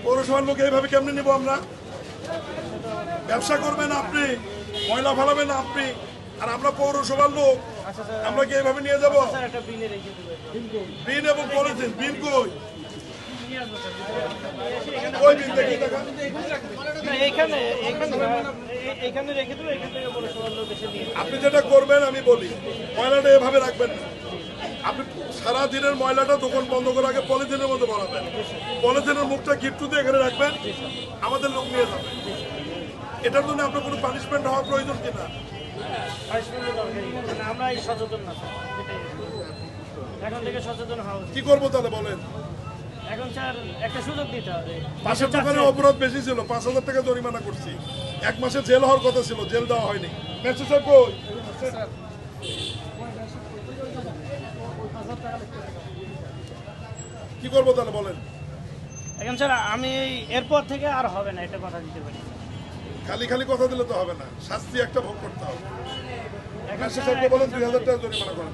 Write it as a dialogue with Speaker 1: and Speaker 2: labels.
Speaker 1: পৌরসভার লোক এইভাবে কেমনে নিব আমরা? ব্যবসা করবেন আপনি, ময়লা ফেলাবেন আপনি, আর আমরা পৌরসভার লোক, আমরা কি এইভাবে নিয়ে যাবো? বিন এবং পলিথিন, বিন কই? কই বিন দেখি দেখা? আপনি যেটা করবেন আমি বলি, ময়লাটা এভাবে রাখবেন না। আপনি সারা দিনের ময়লাটা দোকান বন্ধ করে আগে পলিথিনের মধ্যে ভরাবেন, পলিথিনের মুখটা গিট্টু দিয়ে এখানে রাখবেন, আমাদের লোক নিয়ে যাবেন। এটার জন্য আপনার কোনো পানিশমেন্ট হওয়ার প্রয়োজন কিনা?
Speaker 2: আমরা সচেতন না, এখন থেকে সচেতন হওয়া উচিত।
Speaker 1: কি করবো তাহলে বলেন?
Speaker 2: এখন স্যার একটা সুযোগ দিতে হবে।
Speaker 1: পাশের দোকানে অপরাধ বেশি ছিল, 5,000 টাকা জরিমানা করছি, 1 মাসে জেল হওয়ার কথা ছিল, জেল দেওয়া হয়নি। ম্যাজিস্ট্রেট সাহেব কই? কি করবো তাহলে বলেন?
Speaker 2: এখন স্যার আমি এরপর থেকে আর হবে না, এটা কথা দিতে পারি।
Speaker 1: খালি খালি কথা দিলে তো হবে না, শাস্তি একটা ভোগ করতে হবে। ম্যাজিস্ট্রেট সাহেবকে বলেন 2,000 টাকা জরিমানা করেন।